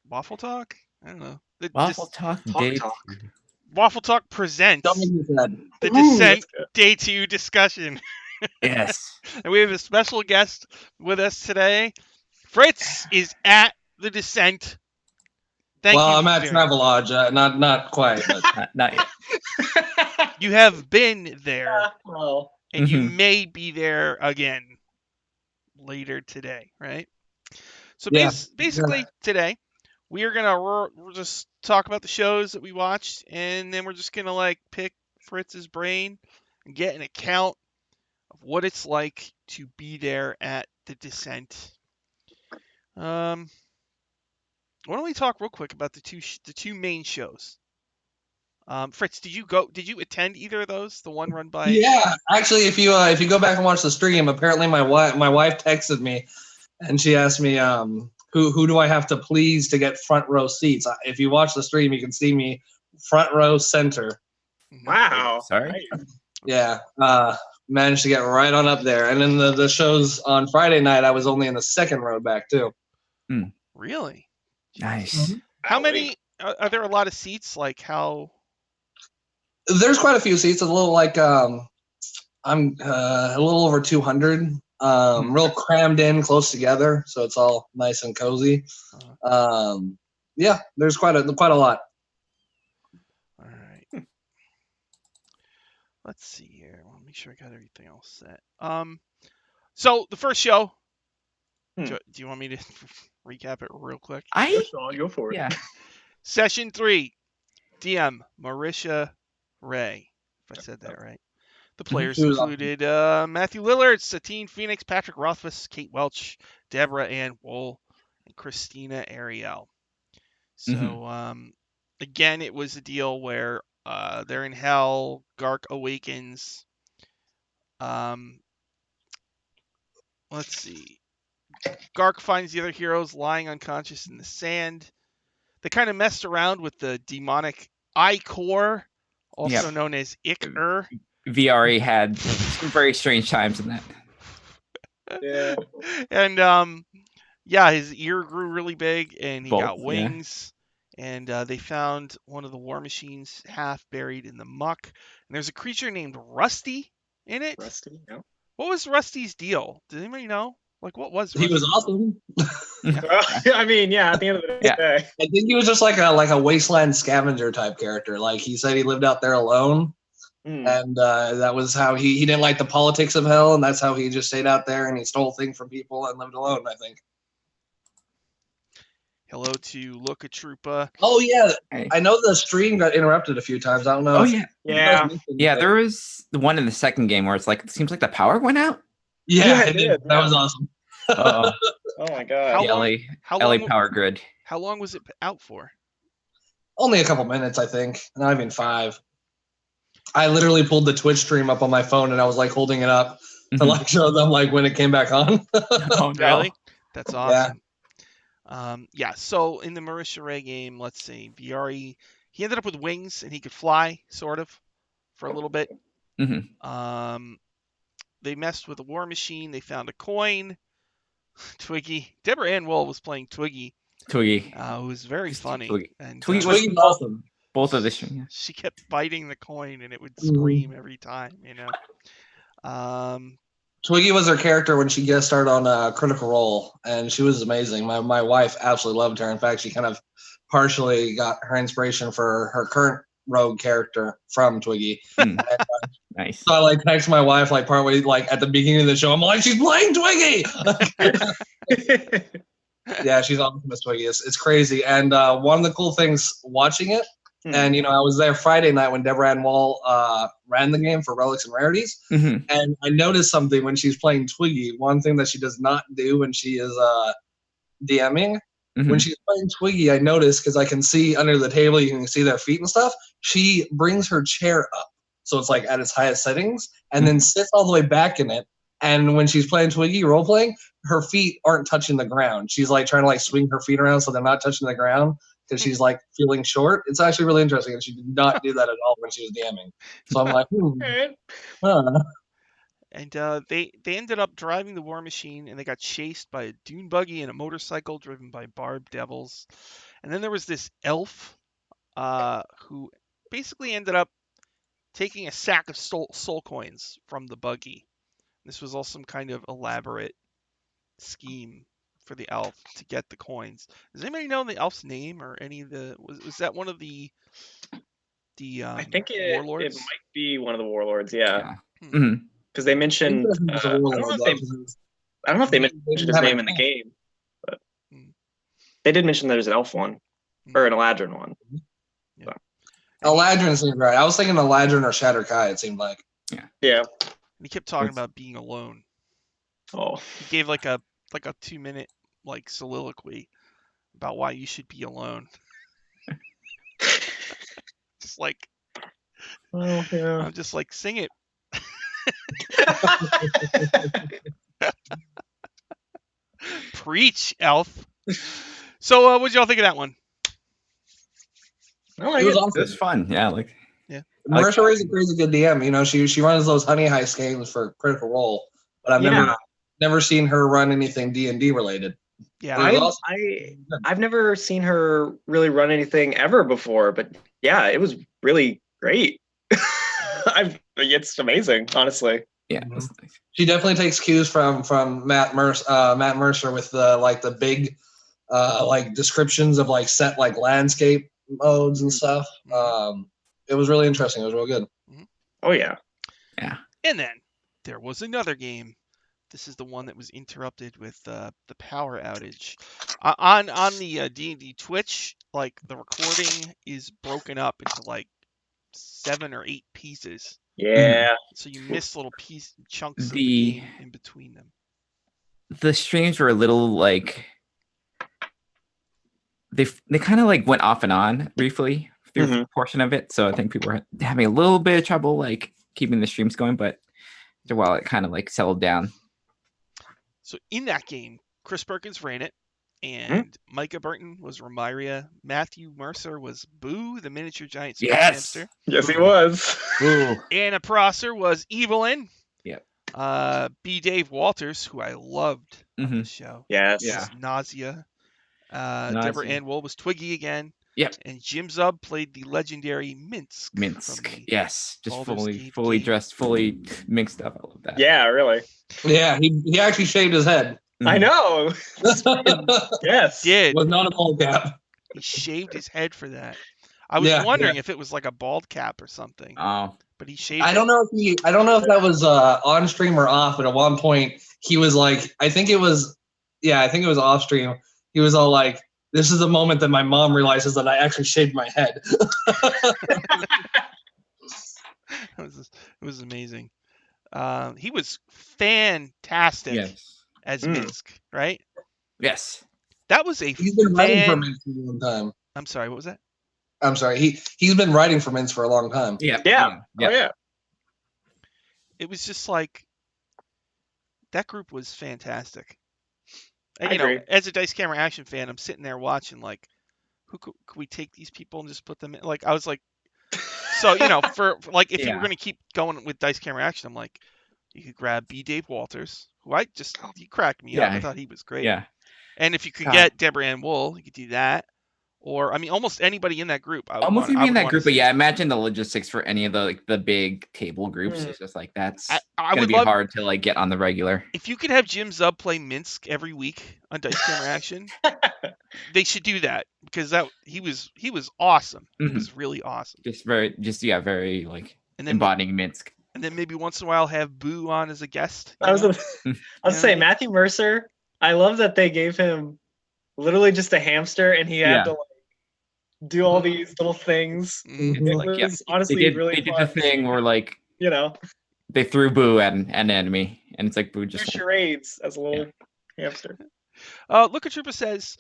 Waffle Talk? I don't know. Waffle Talk Day 2. Waffle Talk presents Something the Ooh, Descent that's good. Day 2 discussion. Yes. And we have a special guest with us today. Fritz is at the Descent. Thank Well, you I'm for at doing Travelodge, not quite, but Not yet. it. You have been there, well, and you Mhm. may be there again later today, right? So yeah. basically, today we are gonna just talk about the shows that we watched, and then we're just gonna like pick Fritz's brain and get an account of what it's like to be there at the Descent. Um, why don't we talk real quick about the two main shows? Fritz, did you go? Did you attend either of those? The one run by Yeah, actually, if you go back and watch the stream, apparently my wife texted me and she asked me who do I have to please to get front row seats. If you watch the stream, you can see me front row center. Mhm. Wow. Sorry. Yeah, managed to get right on up there. And then the shows on Friday night, I was only in the second row back too. Really? Nice. How many? Are there a lot of seats? Like how? There's quite a few seats. A little like I'm a little over 200. Real crammed in, close together, so it's all nice and cozy. Yeah, there's quite a lot. All right. Let's see here. I want to make sure I got everything else set. So the first show. Do you want me to recap it real quick? Go for it. Yeah. Session 3, DM Marisha Ray, if I said that right. The players She was included Matthew Lillard, Satine Phoenix, Patrick Rothfuss, Kate Welch, Deborah Ann Wool, and Christina Ariel. So again, it was a deal where they're in hell. Gark awakens. Let's see. Gark finds the other heroes lying unconscious in the sand. They kind of messed around with the demonic I-Core, also known as Ik-Er. VRE had some very strange times in that. Yeah. And yeah, his ear grew really big and he Both, got yeah. wings. And they found one of the war machines half buried in the muck. And there's a creature named Rusty in it. Rusty, no. What was Rusty's deal? Does anybody know? Like, what was He Rusty? was awesome. I mean, yeah, at the end of the day. I think he was just like a wasteland scavenger type character. Like he said, he lived out there alone, and that was how he didn't like the politics of hell, and that's how he just stayed out there and he stole things from people and lived alone. I think. Hello to Luca Troopa. Oh yeah, Hey. I know the stream got interrupted a few times. I don't know. Oh if yeah. you guys mentioned Yeah, it. there was the one in the second game where it's like it seems like the power went out. Yeah, it did. that was awesome. Oh, Oh my god. How the long- LA power grid. How long was it out for? Only a couple minutes, I think. Not even 5. I literally pulled the Twitch stream up on my phone and I was like holding it up to like show them like when it came back on. Oh no. Really? That's awesome. Yeah. So in the Marisha Ray game, let's see, VRE, he ended up with wings and he could fly, sort of, for a little bit. They messed with a war machine. They found a coin. Twiggy. Deborah Ann Wool was playing Twiggy. Twiggy. Who was very funny. Twiggy. And Twiggy Twiggy's awesome. Both of the stream. Yeah. she kept biting the coin and it would scream every time, you know. Twiggy was her character when she guest starred on Critical Role, and she was amazing. My wife absolutely loved her. In fact, she kind of partially got her inspiration for her current rogue character from Twiggy. Nice. So I like text my wife like partway like at the beginning of the show. I'm like, she's playing Twiggy. Yeah, she's awesome as Twiggy. It's crazy. And one of the cool things watching it, and I was there Friday night when Deborah Ann Wall ran the game for Relics and Rarities, and I noticed something when she's playing Twiggy. One thing that she does not do when she is DMing. When she's playing Twiggy, I noticed because I can see under the table, you can see their feet and stuff. She brings her chair up, so it's like at its highest settings, and then sits all the way back in it. And when she's playing Twiggy role playing, her feet aren't touching the ground. She's like trying to like swing her feet around so they're not touching the ground because she's like feeling short. It's actually really interesting, and she did not do that at all when she was DMing. So I'm like, And they ended up driving the war machine, and they got chased by a dune buggy and a motorcycle driven by barbed devils. And then there was this elf who basically ended up taking a sack of soul coins from the buggy. This was all some kind of elaborate scheme for the elf to get the coins. Does anybody know the elf's name or any of the? Was that one of the I think it warlords? might be one of the warlords. Yeah. Mhm. Because they mentioned. I don't know if they mentioned his name in the game, but they did mention there's an elf one or an Eladrin one. Yeah. Eladrin seemed right. I was thinking Eladrin or Shatter Kai. It seemed like. Yeah. And he kept talking about being alone. Oh. He gave like a 2-minute like soliloquy about why you should be alone. Just like. Oh yeah. I'm just like, sing it. Preach, elf. So, what did y'all think of that one? It was awesome. It was fun. Yeah, Mercer is a crazy good DM. You know, she runs those Honey Heist games for Critical Role, but I've never seen her run anything D&D related. Yeah, I've never seen her really run anything ever before, but yeah, it was really great. It's amazing, honestly. Yeah, she definitely takes cues from Matt Mercer with the big descriptions of set landscape modes and stuff. It was really interesting. It was real good. Oh yeah. And then there was another game. This is the one that was interrupted with the power outage. On the D&D Twitch, the recording is broken up into 7 or 8 pieces. Yeah. So you miss little chunks of the game in between them. The streams were a little they kind of went off and on briefly through a portion of it. So I think people were having a little bit of trouble keeping the streams going, but after a while it kind of settled down. So in that game, Chris Perkins ran it, and Micah Burton was Ramiria. Matthew Mercer was Boo, the miniature giant space hamster. Yes, he was. Boo. Anna Prosser was Evelyn. Yep. B. Dave Walters, who I loved on the show. Yes. Was Nausea. Deborah Ann Wool was Twiggy again. Yep. And Jim Zub played the legendary Minsk. Yes. Just fully dressed, fully mixed up. I love that. Yeah, really. Yeah, he actually shaved his head. I know. Yes. Did. Was not a bald cap. He shaved his head for that. I was wondering if it was like a bald cap or something. Oh. But he shaved. I don't know if that was on stream or off, but at one point he was I think it was off stream. He was all like, "This is the moment that my mom realizes that I actually shaved my head." It was amazing. He was fantastic as Minsk, right? Yes. That was He's been writing for Minsk for a long time. I'm sorry, what was that? I'm sorry. He's been writing for Minsk for a long time. Yeah. Yeah. Oh yeah. It was just that group was fantastic. And, I agree. as a Dice Camera Action fan, I'm sitting there watching who could we take these people and just put them in? I was like, so for if you were gonna keep going with Dice Camera Action, I'm like, you could grab B. Dave Walters, who he cracked me up. I thought he was great. Yeah. And if you could get Deborah Ann Wool, you could do that. Or almost anybody in that group. But yeah, imagine the logistics for any of the big table groups. It's just that's gonna be hard to get on the regular. If you could have Jim Zub play Minsk every week on Dice Camera Action, they should do that because he was awesome. He was really awesome. Very embodying Minsk. And then maybe once in a while have Boo on as a guest. I'll say Matthew Mercer. I love that they gave him literally just a hamster, and he had to do all these little things. It was honestly really fun. They did the thing where they threw Boo at an enemy, and it's Boo just charades as a little hamster. Looker Trooper says,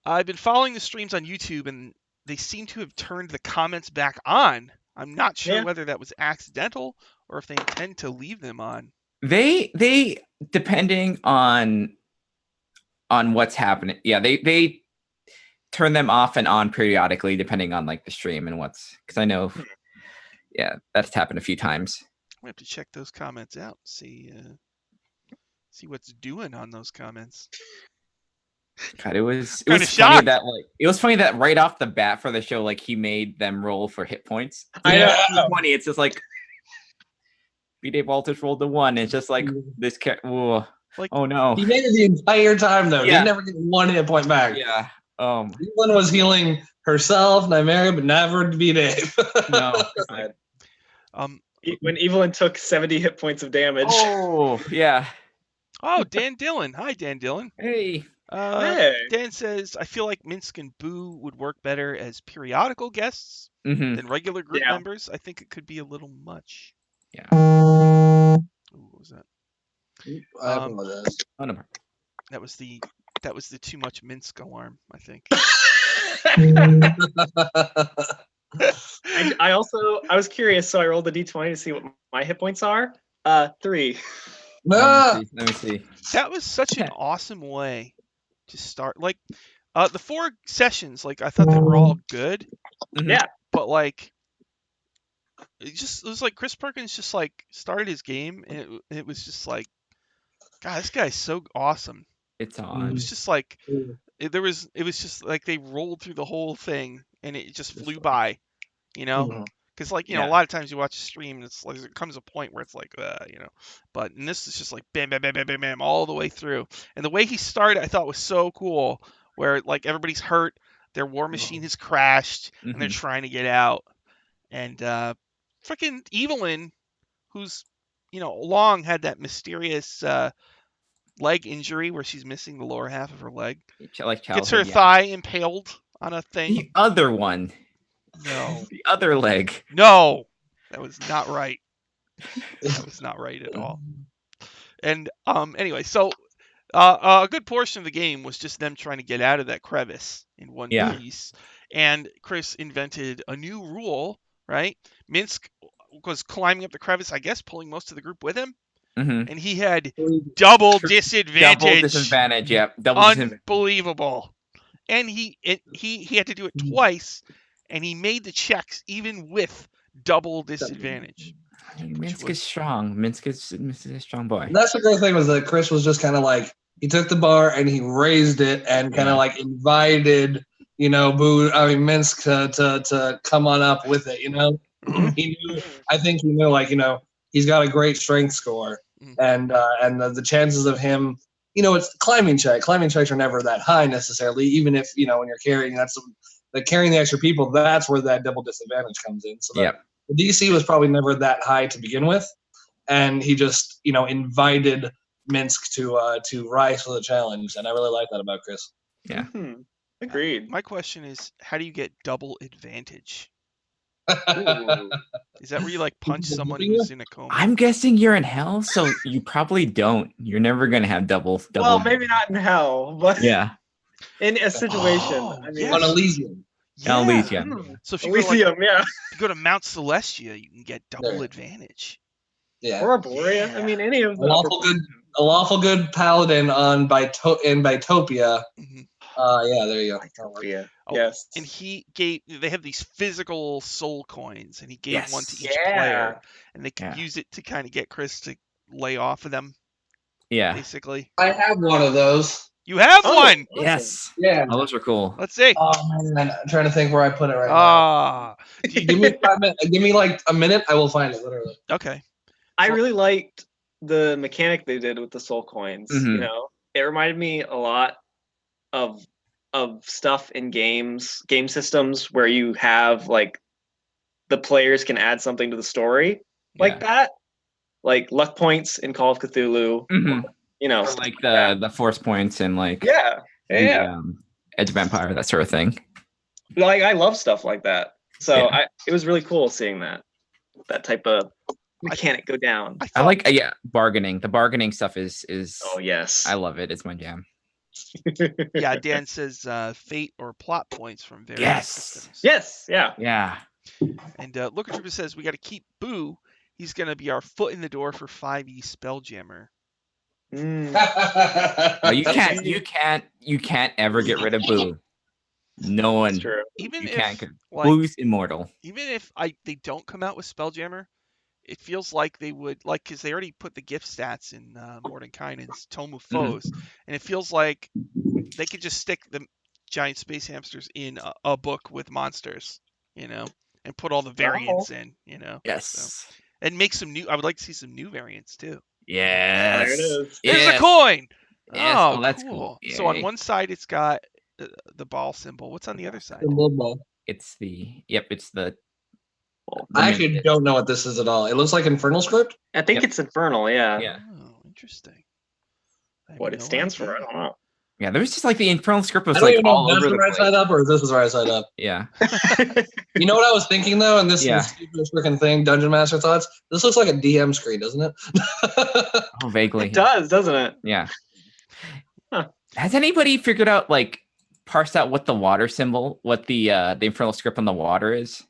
I've been following the streams on YouTube, and they seem to have turned the comments back on. I'm not sure whether that was accidental or if they intend to leave them on. They depending on what's happening. Yeah, they turn them off and on periodically depending on the stream and because I know that's happened a few times. We have to check those comments out, see what's doing on those comments. God, it was Kinda funny shocked. that it was funny that right off the bat for the show, he made them roll for hit points. I know. 20, it's just B-Dave Walters rolled the 1. It's just this oh no. He made it the entire time though. Yeah. He never get 1 hit point back. Yeah. Evelyn was healing herself, Nymeria, but never B-Dave. No. When Evelyn took 70 hit points of damage. Oh yeah. Oh, Dan Dillon. Hi, Dan Dillon. Hey. Hey. Dan says, I feel like Minsk and Boo would work better as periodical guests than regular group members. I think it could be a little much. Yeah. Ooh, what was that? I apologize. That was the too much Minsk alarm, I think. I was curious, so I rolled the d20 to see what my hit points are. 3. Let me see. That was such an awesome way to start. The 4 sessions, I thought they were all good. Yeah. But it was like Chris Perkins just started his game, and it was just God, this guy's so awesome. It's on. It was just it was just they rolled through the whole thing, and it just flew by, Because a lot of times you watch a stream, and it's there comes a point where it's but and this is just bam, bam, bam, bam, bam, bam, all the way through. And the way he started, I thought was so cool, where everybody's hurt, their war machine has crashed, and they're trying to get out, and freaking Evelyn, who's long had that mysterious leg injury where she's missing the lower half of her leg, gets her thigh impaled on a thing. The other one. No. The other leg. No. That was not right. That was not right at all. And anyway, so a good portion of the game was just them trying to get out of that crevice in one piece. And Chris invented a new rule, right? Minsk was climbing up the crevice, I guess, pulling most of the group with him. And he had double disadvantage. Double disadvantage, yep. Unbelievable. And he had to do it twice, and he made the checks even with double disadvantage. Minsk is strong. Minsk is a strong boy. That's the great thing was that Chris was just kind of he took the bar and he raised it and kind of invited Minsk to come on up with it. He knew. I think he knew he's got a great strength score, and the chances of him, it's climbing check. Climbing checks are never that high necessarily, even if when you're carrying carrying the extra people, that's where that double disadvantage comes in. So the DC was probably never that high to begin with, and he just invited Minsk to rise to the challenge, and I really like that about Chris. Yeah, agreed. My question is, how do you get double advantage? Is that where you punch someone who's in a coma? I'm guessing you're in hell, so you probably don't. You're never gonna have double. Well, maybe not in hell, but yeah, in a situation. On Elysium. Yeah. Elysium. So if you Elysium, if you go to Mount Celestia, you can get double advantage. Yeah. Or Arborea. I mean, any of them. A lawful good paladin in Bitopia. Yeah, there you go. Yeah. Oh, yes. And they have these physical soul coins, and he gave one to each Yeah. player, and they could use it to kind of get Chris to lay off of them. Yeah. Basically. I have one of those. You have one. Yes. Yeah. Oh, those were cool. Let's see. Oh man, I'm trying to think where I put it right now. Give me 5 minutes. Give me a minute. I will find it literally. Okay. I really liked the mechanic they did with the soul coins. It reminded me a lot of stuff in game systems where you have the players can add something to the story like that, like luck points in Call of Cthulhu. Or the force points and Edge of Empire, that sort of thing. I love stuff like that. So it was really cool seeing that type of mechanic go down. I like bargaining. The bargaining stuff is oh yes, I love it. It's my jam. Yeah, Dan says fate or plot points from various systems. Yes, yeah. Yeah. And Looker Trooper says we got to keep Boo. He's going to be our foot in the door for 5e Spelljammer. No, you can't ever get rid of Boo. No one. Even if Boo's immortal. Even if they don't come out with Spelljammer, it feels like they would, because they already put the gift stats in Mordenkainen's Tome of Foes, and it feels like they could just stick the giant space hamsters in a book with monsters, and put all the variants in, Yes. and make some new. I would like to see some new variants too. Yes. There it is. There's Yes. a coin. Yes. Oh, That's cool. cool. So on Yay. one side it's got the ball symbol. What's on the other side? It's it's the I actually don't know what this is at all. It looks like Infernal Script. I think it's Infernal, yeah. Yeah. Oh, interesting. I have What it no stands for, I idea. don't know. Yeah, there was just like the Infernal Script was I don't like even know all if that's over the the right place. side up or if this is the right side up. Yeah. You know what I was thinking though, and this Yeah. is the stupidest freaking thing, Dungeon Master thoughts. This looks like a DM screen, doesn't it? Oh, vaguely. It does, doesn't it? Yeah. Huh. Has anybody figured out parsed out what the water symbol, what the Infernal Script on the water is?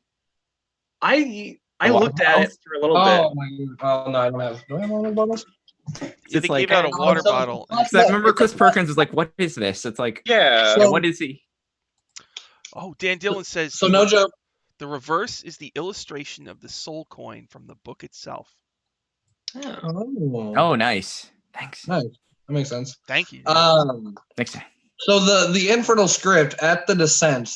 I The looked at it for a little Oh my god! Oh no, I don't have. Do I have one of those bottles? They It's like- gave out a water so- bottle. so- Because I remember Chris Perkins was like, "What is this?" It's like, bit. Yeah. yeah, what is he? Oh, Dan Dillon says So no joke. the reverse is the illustration of the soul coin from the book itself. Yeah. Oh, nice. Thanks. Nice. That makes sense. Thank you. Next time. So the Infernal Script at the Descent,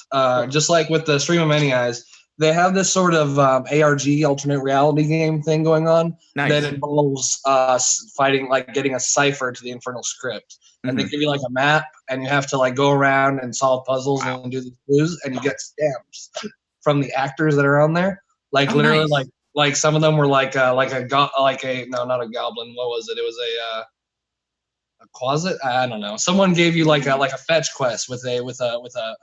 just like with the Stream of Many Eyes, they have this sort of ARG alternate reality game thing going on Nice. that involves fighting, like getting a cipher to the Infernal Script, and they give you like a map, and you have to like go around and solve puzzles and do these clues, and you get stamps from the actors that are on there. Like literally, nice. like some of them were not a goblin. What was it? It was a closet. I don't know. Someone gave you like a fetch quest with a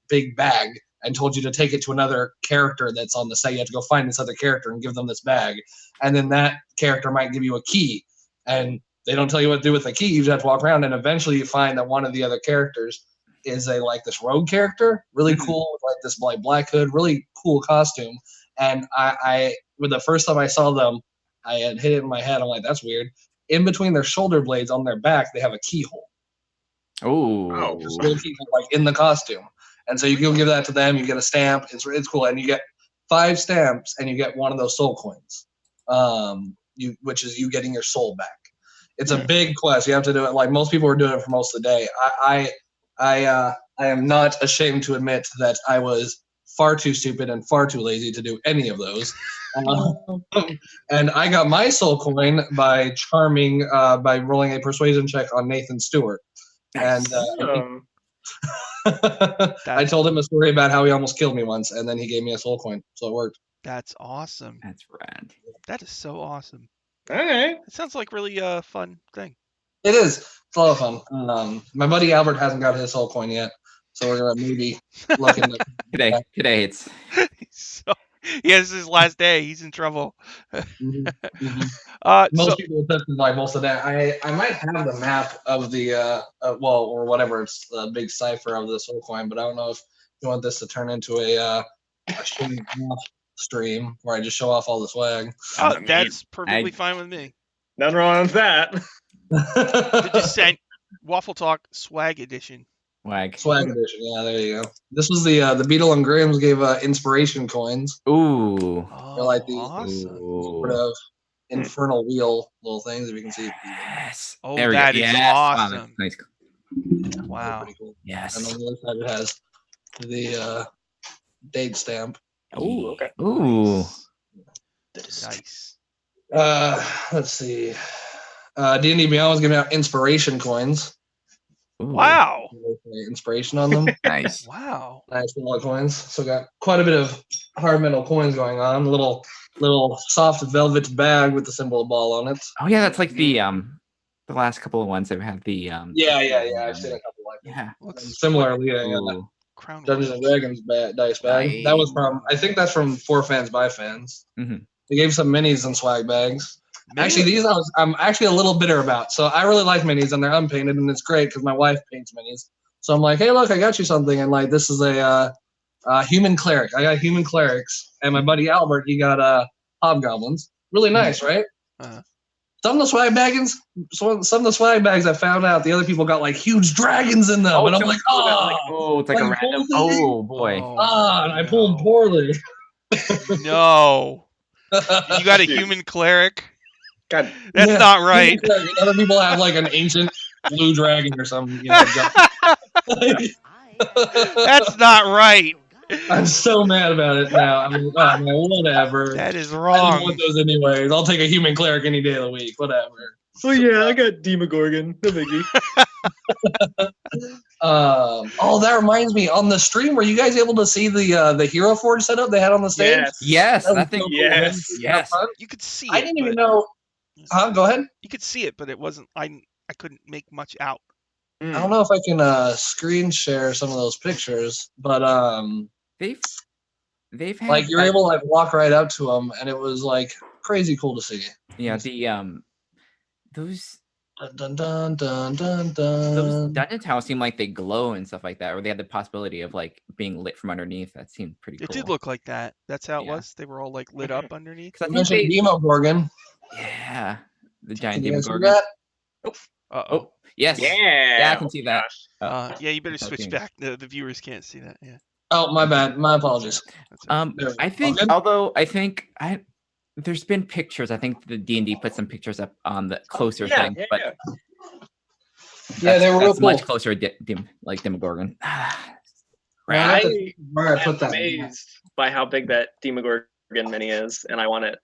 big bag and told you to take it to another character that's on the site. You have to go find this other character and give them this bag, and then that character might give you a key, and they don't tell you what to do with the key. You just have to walk around, and eventually you find that one of the other characters is this rogue character, really cool with like this black hood, really cool costume. And I when the first time I saw them, I had hit it in my head. I'm like, that's weird. In between their shoulder blades on their back, they have a keyhole. Oh. Just a little keyhole, like in the costume. And so you go give that to them. You get a stamp. It's cool, and you get 5 stamps, and you get one of those soul coins. Which is you getting your soul back. It's a big quest. You have to do it. Like most people were doing it for most of the day. I am not ashamed to admit that I was far too stupid and far too lazy to do any of those. And I got my soul coin by by rolling a persuasion check on Nathan Stewart. Nice. And I told him a story about how he almost killed me once, and then he gave me a soul coin, so it worked. That's awesome. That's rad. That is so awesome. All right. It sounds like really fun thing. It is. It's a lot of fun. My buddy Albert hasn't got his soul coin yet, so we're gonna maybe look into Today it's this is his last day. He's in trouble. Most people have like most of that. I might have the map of the or whatever, it's the big cipher of the soul coin, but I don't know if you want this to turn into a showing off stream where I just show off all the swag. That's perfectly fine with me. Nothing wrong with that. The Descent Waffle Talk Swag Edition. Swag edition. Yeah, there you go. This was the Beetle and Grahams gave inspiration coins. Ooh. They're like these Awesome. sort of infernal wheel little things, if you can see. Yes. Oh, There we that go. is Yes. awesome. Nice. Wow. Pretty cool. Yes. And on the other side it has the date stamp. Ooh, okay. Ooh. Nice. Let's see. D&D Beyond was giving out inspiration coins. Ooh. Wow. Inspiration on them. Nice. Wow. Nice little coins. So got quite a bit of hard metal coins going on. Little soft velvet bag with the symbol of ball on it. Oh yeah, that's like the last couple of ones they've had the Yeah. I've seen a couple like that. yeah. Similarly, Ooh. Crown Dungeons and Dragons dice bag. That was from, I think that's from For Fans by Fans. Mhm. They gave some minis and swag bags. Actually, these I'm actually a little bitter about. So I really like minis, and they're unpainted, and it's great because my wife paints minis. So I'm like, hey, look, I got you something, and like this is a human cleric. I got human clerics, and my buddy Albert, he got hobgoblins. Really nice, right? Uh-huh. Some of the swag bags I found out the other people got like huge dragons in them, and I'm like, it's like a random. Oh boy. and I pulled poorly. No. You got a human cleric? God. That's not right. Other people have like an ancient blue dragon or something. That's not right. I'm so mad about it now. I mean, oh man, whatever. That is I just wrong. want those anyways. I'll take a human cleric any day of the week. Whatever. Oh yeah, I got Demogorgon. No biggie. Oh, that reminds me. On the stream, were you guys able to see the Hero Forge setup they had on the stage? Yes, That was I think so cool. yes. yes. You could see I it. didn't even but- know. Huh? Go ahead. You could see it, but it wasn't. I couldn't make much out. I don't know if I can screen share some of those pictures, but They've had like you're able to like walk right up to them, and it was like crazy cool to see. Yeah, those Dun dun dun dun those dun. dungeon towers seem like they glow and stuff like that, or they had the possibility of like being lit from underneath. That seemed pretty It cool. did look like that. That's how it Yeah. was. They were all like lit up underneath. 'Cause I You think mentioned they, Demogorgon. yeah, the giant Can you guys see Demogorgon. that? Oh, yes. Yeah. I can see that. Yeah, you better It's switch okay. back. The viewers can't see that. Yeah. Oh, my bad. My apologies. That's all right. There we go. I think, Okay. although I think there's been pictures. I think the D&D put some pictures up on the closer thing, but Yeah, they were real that's much cool. closer to like Demogorgon. Man, I where I am put that. amazed by how big that Demogorgon mini is, and I want it.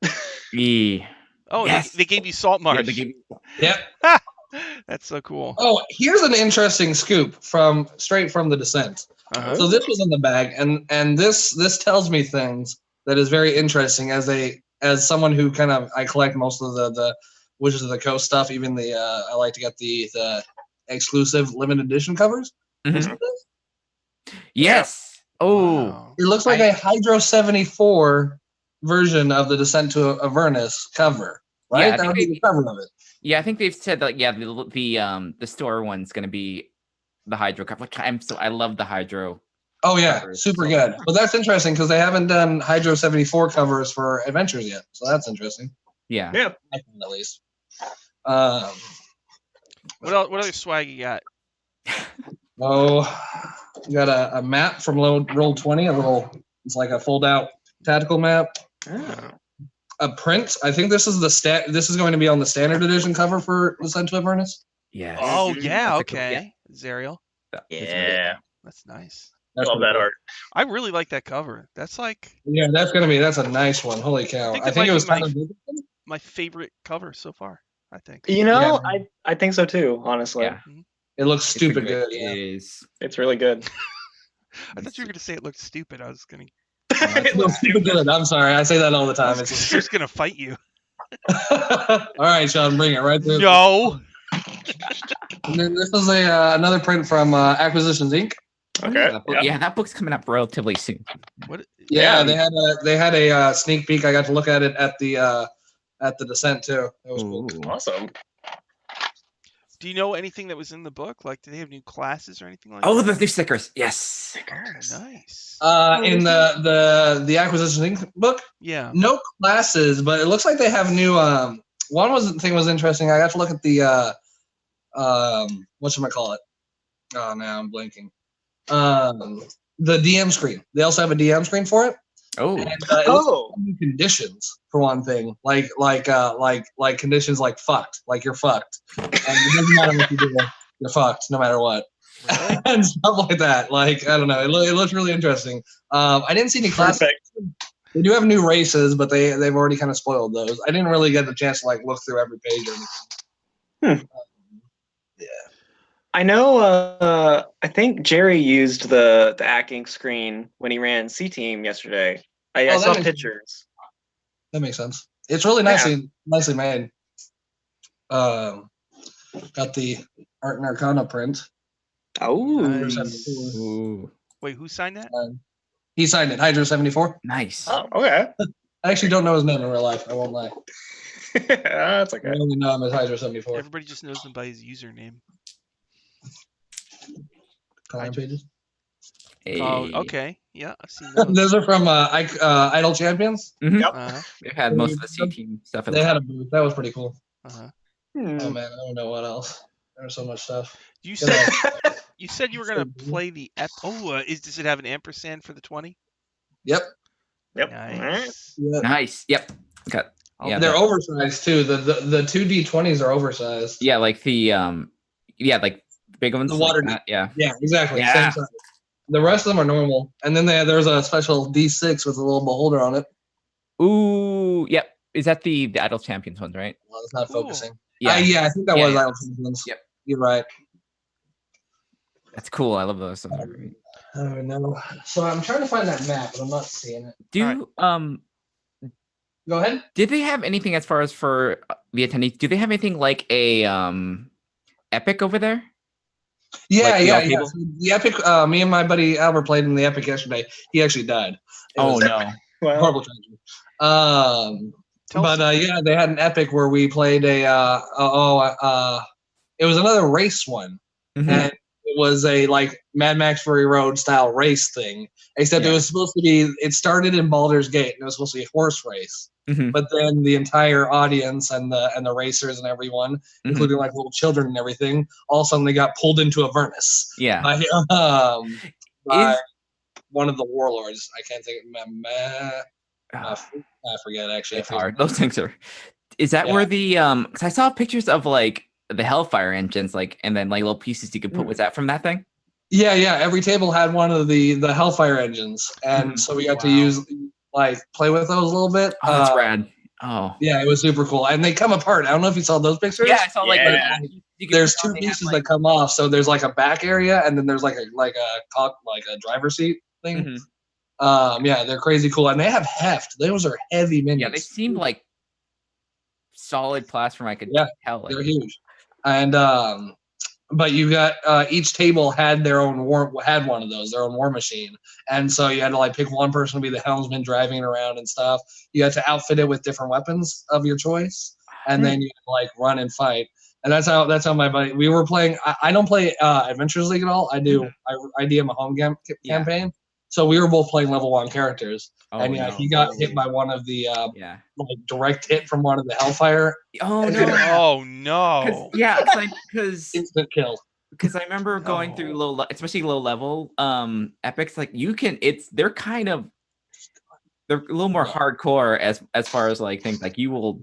Yeah. Oh, Yes. they gave you salt Yeah, marsh. they give- Yep. That's so cool. Oh, here's an interesting scoop from straight from the Descent. Uh-huh. So this was in the bag, and this tells me things that is very interesting as someone who kind of I collect most of the Wizards of the Coast stuff, even the I like to get the exclusive limited edition covers. Mhm. Listen to this. Yes. Oh, Wow. It looks like a Hydro 74 version of the Descent to Avernus cover, right? Yeah, I that think would be the cover of it. yeah. I think they've said that. Yeah, the store one's gonna be the Hydro cover. Which I love the Hydro. Oh yeah, Covers, super so- good. But that's interesting because they haven't done Hydro 74 covers for Adventures yet, so that's interesting. Yeah. Yeah. I think at least. Um, What other swag you got? you got a map from Roll 20, it's like a fold out tactical map. A print. I think this is this is going to be on the standard edition cover for Descent to Avernus. Yes. Oh Mhm. yeah, That's a cool- okay. Zariel. Yeah. That's nice. That's Love pretty that cool. art. I really like that cover. That's like Yeah, that's a nice one. Holy cow. think I it think might it was be my- kind of my favorite cover so far. I think. You know, Yeah. I think so too. Honestly, Yeah. it looks It's a stupid great- good. Yeah. It is. it's really good. I thought you were gonna say it looked stupid. I was gonna. It looks stupid good. I'm sorry. I say that all the I time. was It's just gonna fight you. all right, Sean, bring it right through. No. And then this is another print from Acquisitions Inc. Okay. Yeah, that book's coming up relatively soon. What? Yeah, Yeah. they had a sneak peek. I got to look at it at the Descent too. That was cool. Ooh. Awesome. Do you know anything that was in the book? Like, do they have new classes or anything like Oh, that? the new stickers. Yes. Oh, nice. In the Acquisitions Inc. book, Yeah. no classes, but it looks like they have new. Thing was interesting. I got to look at the whatchamacallit. Oh, now I'm blanking. The DM screen. They also have a DM screen for it. Oh. And, it looks Oh. like new conditions for one thing, like conditions like fucked, like you're fucked, and it doesn't matter what you do, you're fucked no matter what, Really? and stuff like that. Like I don't know, it looks really interesting. I didn't see any classes. Perfect. They do have new races, but they've already kind of spoiled those. I didn't really get the chance to like look through every page or anything. I know. I think Jerry used the Acking screen when he ran C Team yesterday. I Oh, that saw makes- pictures. That makes sense. It's really nicely made. Got the Art and Arcana print. Oh, Nice. Ooh. Wait, who signed that? He signed it, Hydro 74. Nice. oh, okay. I actually don't know his name in real life. I won't lie. That's I okay. only know him as Hydro 74. Everybody just knows him by his username. Comment pages. Hey. Oh, okay. Yeah, I've seen those. Those are from Idle Champions. Uh-huh. They've had most of the C team stuff. They had a booth. That was pretty cool. Uh-huh. Hmm. Oh man, I don't know what else. There's so much stuff. You Good said you said you were gonna So- play the does it have an ampersand for the 20? Yep. Yep. Nice. Yeah. Nice. Yep. Got I'll Yeah, They're that- oversized too. The 2D20s are oversized. yeah, like the Yeah, like big ones. The water. Like that. Yeah. Yeah, exactly. Yeah. Same size. The rest of them are normal, and then there's a special D6 with a little beholder on it. Ooh, yep. Is that the Idol Champions ones, right? Well, it's not Cool. focusing. Yeah. I think that Yeah, was yeah. Idle Champions. Yep. You're right. That's cool. I love those. Oh no. So I'm trying to find that map, but I'm not seeing it. Do Go ahead. did they have anything as far as for the attendees? Do they have anything like a Epic over there? Yeah, Like the yeah, old yeah. people? So the Epic. Me and my buddy Albert played in the Epic yesterday. He actually died. It Oh was no. Well, horrible tragedy. Tell us But yeah, they had an Epic where we played it was another race one, Mhm. and it was a like Mad Max Fury Road style race thing. Except it was supposed to be. It started in Baldur's Gate, and it was supposed to be a horse race. Mhm. But then the entire audience and the racers and everyone, Mhm. including like little children and everything, all of a sudden they got pulled into a furnace Yeah. by one of the warlords. I can't think of I forget actually. It's hard. Those things are. Is that Yeah. where the because I saw pictures of like the Hellfire engines, like, and then like little pieces you could put. Was that from that thing? Yeah, yeah. Every table had one of the Hellfire engines, and Mhm. so we got to use play with those a little bit. Oh, that's rad. Oh, Yeah, it was super cool, and they come apart. I don't know if you saw those pictures. yeah. I saw like Yeah. you could There's put on, two they have, pieces like- that come off, so there's like a back area, and then there's like a driver's seat thing. Mhm. Yeah, they're crazy cool, and they have heft. Those are heavy minions. Yeah, they seemed like solid platform. I could tell. Like, They're huge, and but you got each table had their own had one of those, their own war machine, and so you had to like pick one person to be the helmsman driving it around and stuff. You had to outfit it with different weapons of your choice, and then you had to like run and fight. And that's how my buddy. We were playing. I don't play Adventures League at all. I do. I DM a home campaign. So we were both playing level 1 characters, and no. he got hit by one of the Yeah. like direct hit from one of the Hellfire. Oh no. Oh no. Yeah, because Instant kill. I remember going through especially low level epics. Like they're a little more hardcore as far as like things like you will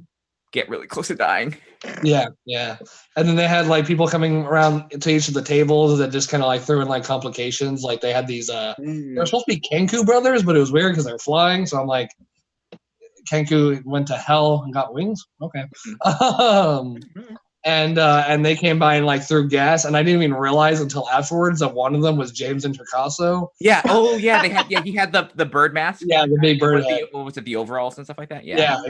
get really close to dying. Yeah, yeah. And then they had like people coming around to each of the tables that just kind of like threw in like complications. Like they had these they're supposed to be Kenku brothers, but it was weird because they're flying. So I'm like, Kenku went to hell and got wings. Okay. And they came by and like threw gas, and I didn't even realize until afterwards that one of them was James Intercasso. Yeah. Oh yeah. He had the bird mask. Yeah, the big bird head. What was it? The overalls and stuff like that. Yeah. Yeah,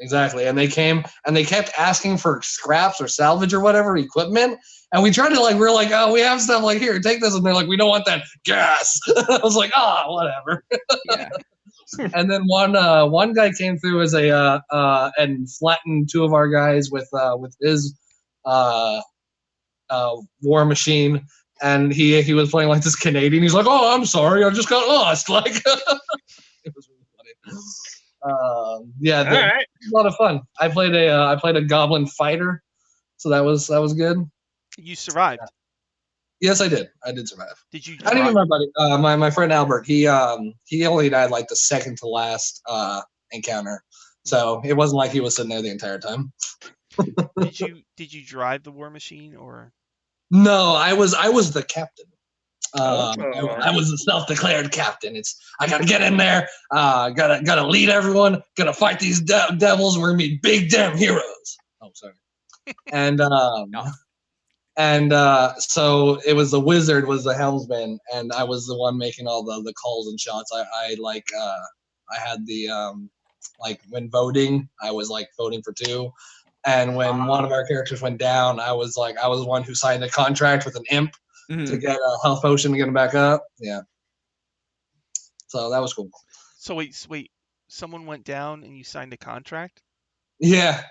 exactly. And they came and they kept asking for scraps or salvage or whatever equipment. And we tried to we're like, oh, we have stuff like here, take this. And they're like, we don't want that gas. I was like, whatever. Yeah. And then one guy came through as and flattened two of our guys with his war machine, and he was playing like this Canadian. He's like, "Oh, I'm sorry, I just got lost." Like, it was really funny. Yeah, All right. a lot of fun. I played a goblin fighter, so that was good. You survived. Yes, I did. I did survive. Did you? I didn't even my buddy, my friend Albert. He only died like the second to last encounter, so it wasn't like he was sitting there the entire time. Did you drive the war machine or? No, I was the captain. Oh. I was the self-declared captain. I gotta get in there. Gotta lead everyone. Gotta fight these devils. We're gonna be big damn heroes. Oh, sorry. And so it was the wizard was the helmsman, and I was the one making all the calls and shots. I had the when voting, I was like voting for two. And when one of our characters went down, I was the one who signed a contract with an imp to get a health potion to get him back up. Yeah. So that was cool. So wait, someone went down and you signed a contract? Yeah.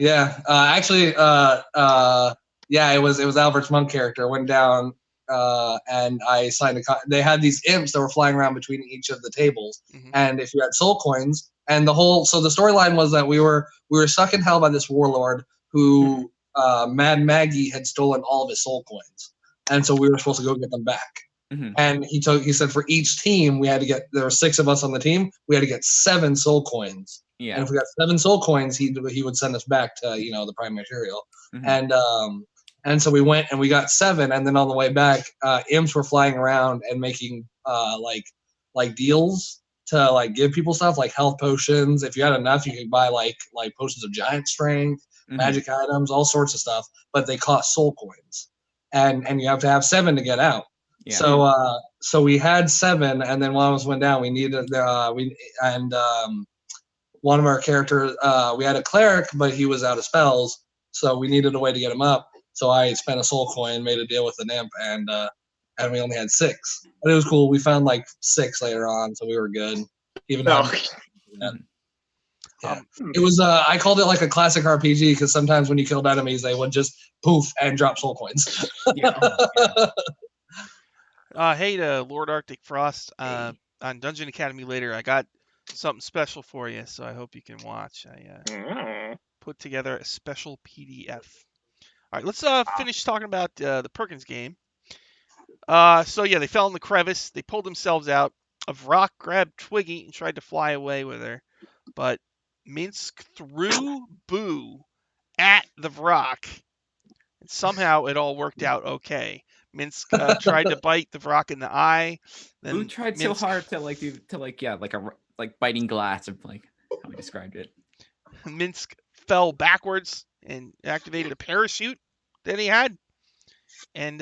Actually, it was Albert's monk character went down, and I signed they had these imps that were flying around between each of the tables, and if you had soul coins, and the storyline was that we were stuck in hell by this warlord who Mad Maggie had stolen all of his soul coins, and so we were supposed to go get them back. And he said for each team there were 6 of us on the team, we had to get 7 soul coins. Yeah. And if we got 7 soul coins, he would send us back to the prime material. And so we went and we got 7, and then on the way back, imps were flying around and making like deals to like give people stuff like health potions. If you had enough, you could buy like potions of giant strength, magic items, all sorts of stuff. But they cost soul coins, and you have to have 7 to get out. Yeah. So we had 7, and then one of us went down. We needed one of our characters, we had a cleric, but he was out of spells, so we needed a way to get him up. So I spent a soul coin, made a deal with an imp, and we only had 6. But it was cool. We found like 6 later on, so we were good. Even though, yeah, it was. I called it like a classic RPG because sometimes when you killed enemies, they would just poof and drop soul coins. Hey to Lord Arctic Frost on Dungeon Academy later. I got something special for you, so I hope you can watch. I put together a special PDF. All right, let's finish talking about the Perkins game. So yeah, they fell in the crevice. They pulled themselves out. A Vrock grabbed Twiggy and tried to fly away with her, but Minsk threw Boo at the Vrock, and somehow it all worked out okay. Minsk tried to bite the Vrock in the eye. Then Boo tried so hard to like biting glass, of like how we described it. Minsk fell backwards and activated a parachute that he had, and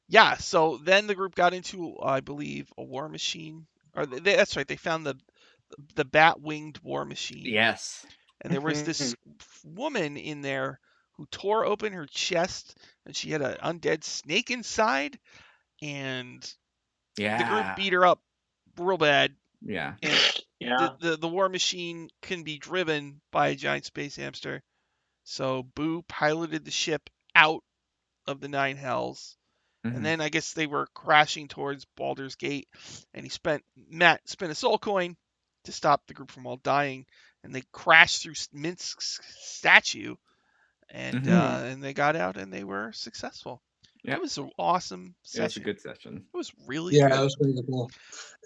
yeah. So then the group got into, I believe, a war machine. Or that's right. They found the bat-winged war machine. Yes. And there was this woman in there who tore open her chest, and she had an undead snake inside, and the group beat her up real bad. Yeah. And the war machine can be driven by a giant space hamster. So Boo piloted the ship out of the 9 hells. And then I guess they were crashing towards Baldur's Gate, and Matt spent a soul coin to stop the group from all dying, and they crashed through Minsk's statue, and they got out and they were successful. It was an awesome session. It was a good session. It was really good. Yeah, it was really cool.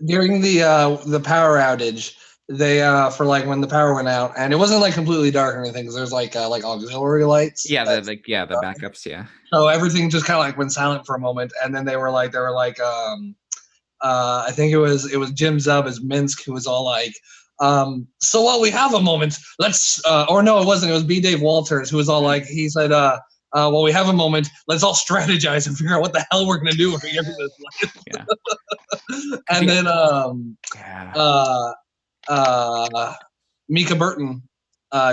During the power outage, they for like when the power went out, and it wasn't like completely dark or anything because there's like auxiliary lights. Yeah, the backups. Yeah. So everything just kind of like went silent for a moment, and then they were like I think it was Jim Zub as Minsk who was all like, so while we have a moment, let's or no, it wasn't. It was B. Dave Walters who was all like, he said, while we have a moment, let's all strategize and figure out what the hell we're gonna do when we get to this life. Yeah. And then Mika Burton,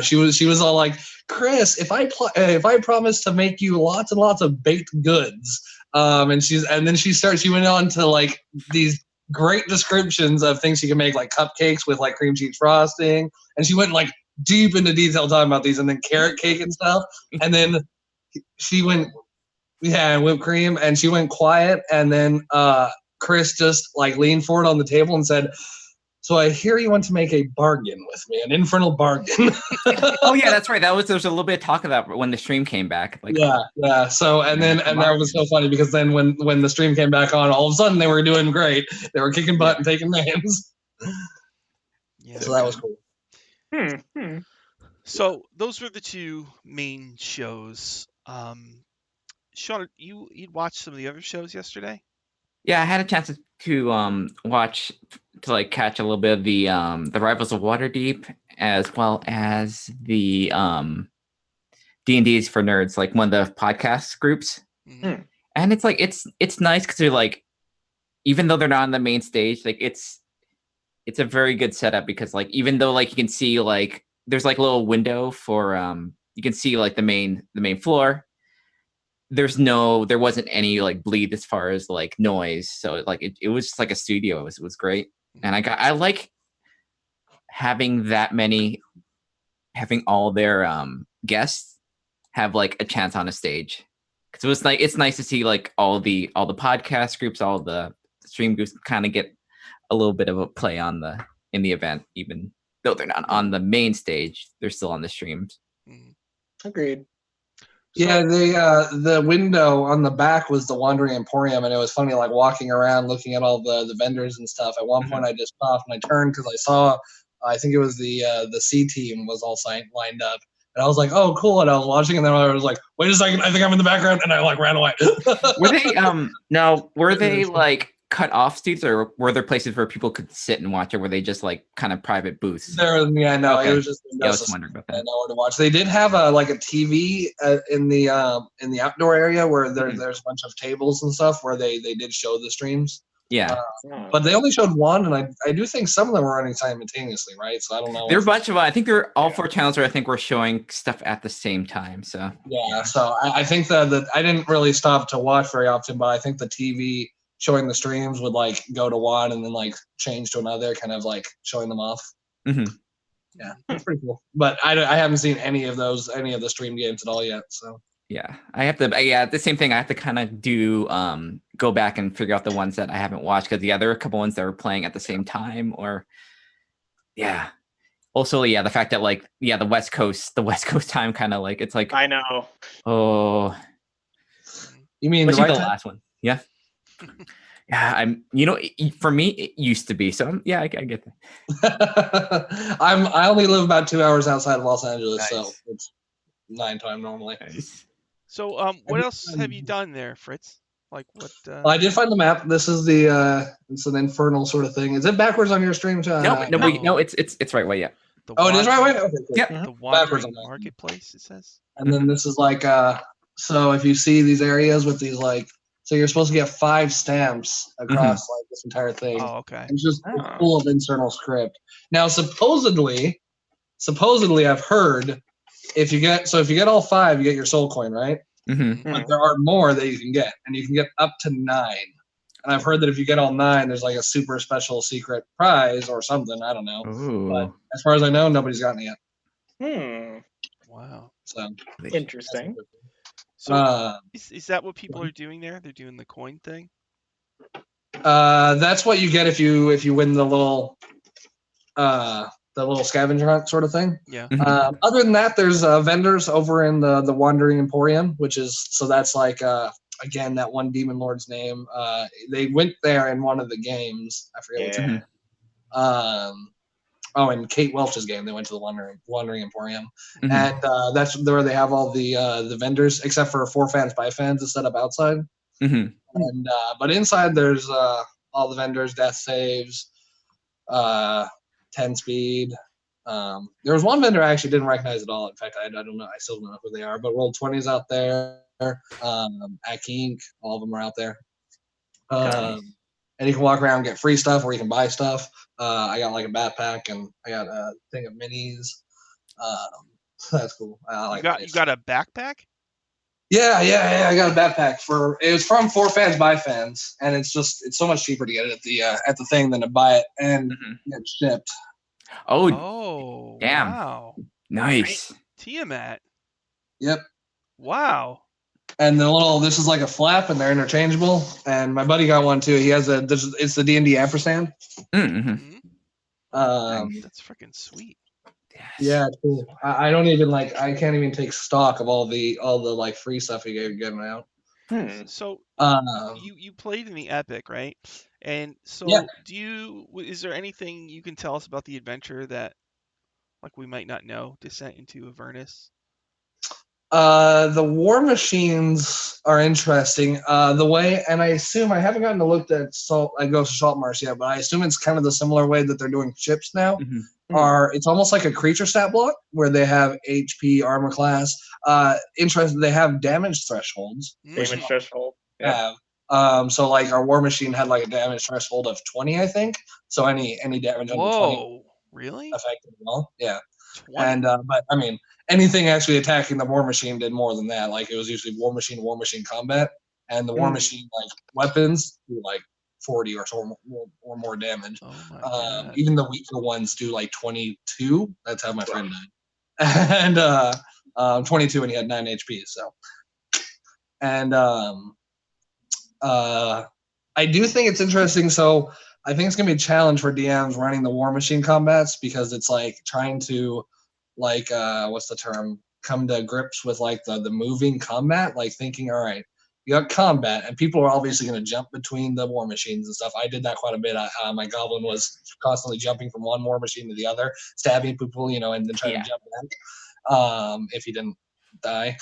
she was all like, Chris, if I promise to make you lots and lots of baked goods, and then she went on to like these great descriptions of things she can make, like cupcakes with like cream cheese frosting, and she went like deep into detail talking about these, and then carrot cake and stuff, and then she went whipped cream, and she went quiet, and then Chris just like leaned forward on the table and said, so I hear you want to make a bargain with me, an infernal bargain. Oh yeah, that's right. There was a little bit of talk of that when the stream came back. Like, yeah. So and that was so funny because then when the stream came back on, all of a sudden they were doing great. They were kicking butt and taking names. Yeah. So that was cool. So those were the 2 main shows. Sean, you'd watched some of the other shows yesterday? Yeah, I had a chance to watch to like catch a little bit of the Rivals of Waterdeep, as well as the D&D's for Nerds, like one of the podcast groups. And it's like it's nice because they're like, even though they're not on the main stage, like it's a very good setup because like even though like you can see like there's like a little window for you can see like the main floor. There wasn't any like bleed as far as like noise, so like it was just like a studio. It was great, and I like having all their guests have like a chance on a stage, because it was like it's nice to see like all the podcast groups, all the stream groups kind of get a little bit of a play in the event, even though they're not on the main stage, they're still on the streams. Agreed. Yeah, the window on the back was the Wandering Emporium, and it was funny, like walking around looking at all the vendors and stuff. At one point, I just stopped and I turned because I saw, I think it was the C team was all lined up, And I was like, oh, cool. And I was watching, and then I was like, wait a second, I think I'm in the background, and I like ran away. Were they were they like cut off seats, or were there places where people could sit and watch, or were they just like kind of private booths? Yeah, no, Okay. it was just I was wondering about that. nowhere to watch. They did have a TV in the outdoor area where there's a bunch of tables and stuff where they did show the streams. Yeah. But they only showed one, and I do think some of them were running simultaneously, right? So I don't know. There are a bunch of I think there are all 4 channels I think were showing stuff at the same time. So yeah, so I think that I didn't really stop to watch very often, but I think the TV showing the streams would like go to one and then like change to another, kind of like showing them off. Mm-hmm. Yeah, it's pretty cool. But I haven't seen any of the stream games at all yet. So yeah, I have to. Yeah, the same thing. I have to kind of do go back and figure out the ones that I haven't watched, because there are a couple ones that were playing at the same time, or yeah. Also, yeah, the fact that the West Coast time kind of like it's like I know. Oh, you mean the last one? Yeah. Yeah, I'm. For me, it used to be. So yeah, I get that. I only live about 2 hours outside of Los Angeles, Nice. so it's 9 time normally. Nice. So what else have you done there, Fritz? Like what? Well, I did find the map. This is it's an infernal sort of thing. Is it backwards on your stream? No, it's right way. Yeah. It is right way. Okay, cool. Yep. The Wandering Marketplace, it says. And then this is like so if you see these areas with these so you're supposed to get 5 stamps across like this entire thing. Oh, okay. It's just full of internal script. Now supposedly I've heard if you get all 5, you get your soul coin, right? Mm-hmm. But there are more that you can get, and you can get up to 9. And I've heard that if you get all 9, there's like a super special secret prize or something. I don't know. Ooh. But as far as I know, nobody's gotten it yet. Wow. So interesting. So is that what people are doing there? They're doing the coin thing? That's what you get if you win the little scavenger hunt sort of thing. Yeah. Other than that, there's vendors over in the Wandering Emporium, which is that's like again that one demon lord's name. They went there in one of the games. I forget what's name. In Kate Welch's game, they went to the Wandering Emporium, and that's where they have all the vendors, except for 4 fans by fans, is set up outside. Mm-hmm. And but inside there's all the vendors, death saves, 10 speed. There was one vendor I actually didn't recognize at all. In fact, I don't know. I still don't know who they are. But Roll 20's out there. Aki Inc. All of them are out there. And you can walk around and get free stuff, or you can buy stuff. I got like a backpack, and I got a thing of minis. That's cool. You got a backpack? Yeah. I got a backpack it was from 4 fans by fans, and it's so much cheaper to get it at the thing than to buy it and get it shipped. Oh, damn! Wow, nice. Tiamat. Yep. Wow. And this is like a flap, and they're interchangeable. And my buddy got one too. He has it's the D&D ampersand. Mm-hmm. That's freaking sweet. Yeah, it's cool. I don't even I can't even take stock of all the like free stuff he gave getting out. So you played in the Epic, right? And so is there anything you can tell us about the adventure that we might not know? Descent into Avernus. The war machines are interesting. The way, and I assume I haven't gotten to look at Ghost of Saltmarsh yet, but I assume it's kind of the similar way that they're doing ships now. It's almost like a creature stat block where they have HP, armor class. Interesting, they have damage thresholds. Damage threshold. Yeah. So our war machine had a damage threshold of 20, I think. So any damage under 20. Really? Affected at all. Yeah. 20? And but I mean, anything actually attacking the war machine did more than that. It was usually war machine combat, and the war machine weapons do 40 or so or more damage. Oh my God. Even the weaker ones do 22. That's how my friend died. And 22, and he had 9 HP. So, and I do think it's interesting. So I think it's gonna be a challenge for DMs running the war machine combats, because it's trying to what's the term, come to grips with the moving combat, thinking, all right, you got combat, and people are obviously going to jump between the war machines and stuff. I did that quite a bit. My goblin was constantly jumping from one war machine to the other, stabbing people, and then trying to jump if he didn't die,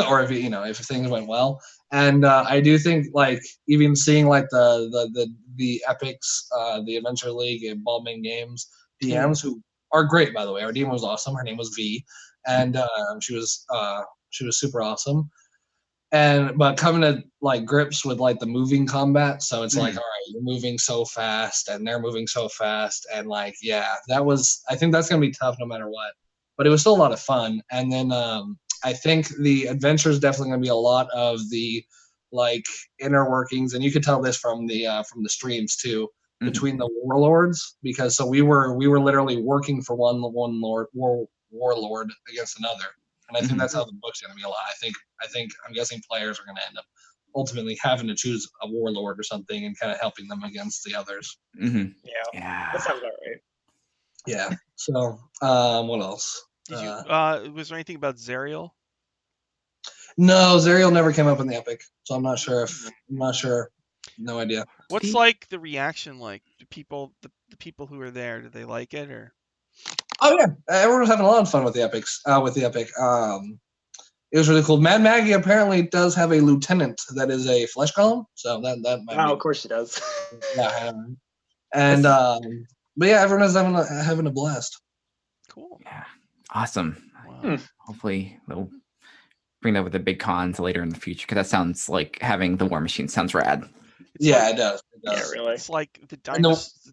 or if if things went well. And I do think like even seeing like the Epics, the Adventure League, and Ballman Games DMs who are great, by the way. Our DM was awesome. Her name was V, and she was super awesome. But coming to like grips with like the moving combat, so it's like, all right, you're moving so fast and they're moving so fast, and like I think that's gonna be tough no matter what. But it was still a lot of fun. And then I think the adventure is definitely gonna be a lot of the like inner workings, and you could tell this from the streams too, between the warlords, because so we were literally working for one warlord against another. And I think that's how the book's going to be a lot. I'm guessing players are going to end up ultimately having to choose a warlord or something and kind of helping them against the others. Yeah, that sounds about right. Yeah. So, what else? Did you? Was there anything about Zerial? No, Zerial never came up in the epic, so I'm not sure. No idea. What's like the reaction like? Do people, the people who are there, do they like it or? Oh yeah, everyone was having a lot of fun with the epics. With the epic, it was really cool. Mad Maggie apparently does have a lieutenant that is a flesh golem, so that might. Wow, of course she does. Yeah, and but yeah, everyone is having a blast. Cool. Yeah, awesome. Wow. Hopefully they'll bring that with the big cons later in the future, because that sounds like having the War Machine sounds rad. It does. Yeah, really. It's like the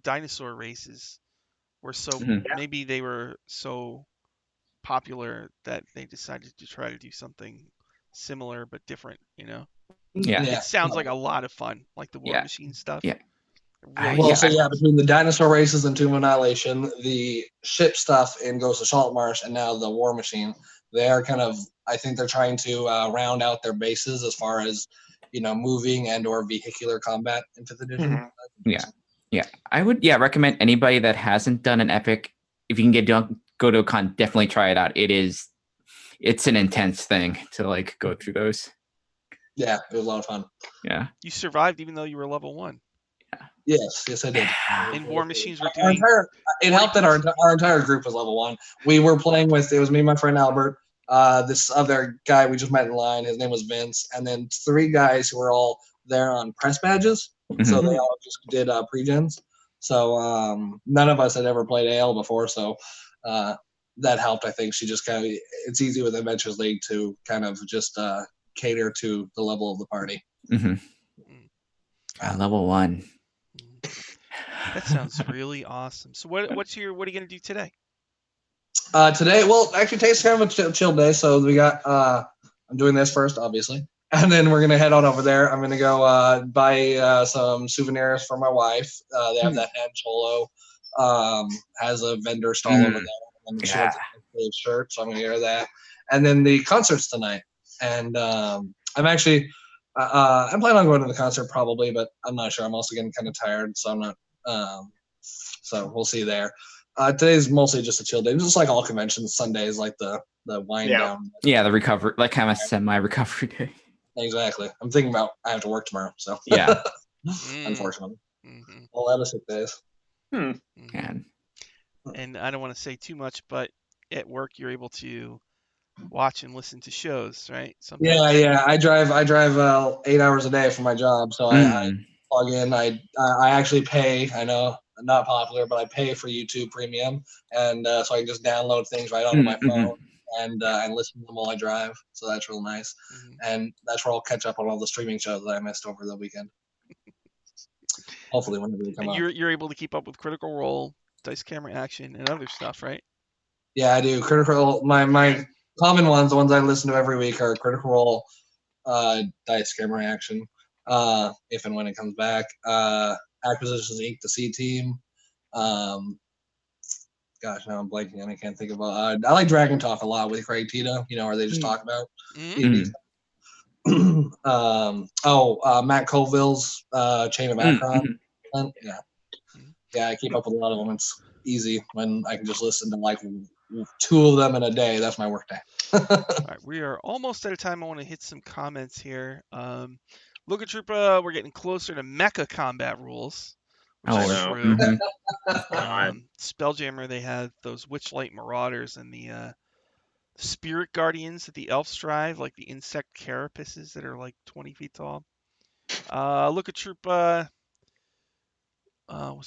dinosaur races were so maybe they were so popular that they decided to try to do something similar but different. Yeah. It sounds like a lot of fun, like the War Machine stuff. Yeah. Really between the dinosaur races and Tomb of Annihilation, the ship stuff in Ghost of Saltmarsh, and now the War Machine, they are kind of, I think they're trying to round out their bases as far as moving and or vehicular combat in 5th edition. Yeah, I would recommend anybody that hasn't done an epic, if you can go to a con, definitely try it out. It's an intense thing to like go through those. Yeah, it was a lot of fun. Yeah, you survived even though you were level 1. Yes, I did. And War Machines were doing. It helped that our entire group was level 1. We were playing with, it was me and my friend Albert, this other guy we just met in line. His name was Vince, and then 3 guys who were all there on press badges. So they all just did pre-gens. So none of us had ever played AL before, so that helped. I think she just kind of, it's easy with Adventures League to kind of just cater to the level of the party. Level 1. That sounds really awesome. So what are you gonna do today? Today, well, actually, today's kind of a chill day. So we got, I'm doing this first, obviously, and then we're gonna head on over there. I'm gonna go buy some souvenirs for my wife. They have that hand cholo, has a vendor stall over there, and she wants a shirt, so I'm gonna get her that. And then the concert's tonight, and I'm actually. I'm planning on going to the concert probably, but I'm not sure. I'm also getting kind of tired, so I'm not. So we'll see there. Today's mostly just a chill day, just like all conventions. Sunday is like the wind down. Yeah, the recovery, like kind of semi-recovery day. Exactly. I'm thinking about I have to work tomorrow, so yeah. Unfortunately, all out of sick days. And I don't want to say too much, but at work you're able to watch and listen to shows, right? Sometimes. Yeah. I drive 8 hours a day for my job, so I plug in. I actually pay. I know, not popular, but I pay for YouTube Premium, and so I can just download things right onto my phone and listen to them while I drive. So that's real nice, and that's where I'll catch up on all the streaming shows that I missed over the weekend. Hopefully, whenever they come out. You're able to keep up with Critical Role, Dice Camera Action, and other stuff, right? Yeah, I do. Critical. My common ones, the ones I listen to every week, are Critical Role, Dice Camera Action, if and when it comes back. Acquisitions Inc., the C Team. Gosh, now I'm blanking and I can't think about. I like Dragon Talk a lot with Craig Tito. Where they just talk about. Matt Colville's Chain of Akron. Yeah, I keep up with a lot of them. It's easy when I can just listen to like 2 of them in a day. That's my work day. All right, we are almost out of time. I want to hit some comments here. Luka Troopa, we're getting closer to mecha combat rules, which is true. Spelljammer, they had those Witchlight Marauders and the spirit guardians that the elves drive, like the insect carapaces that are like 20 feet tall. Look at troop. Was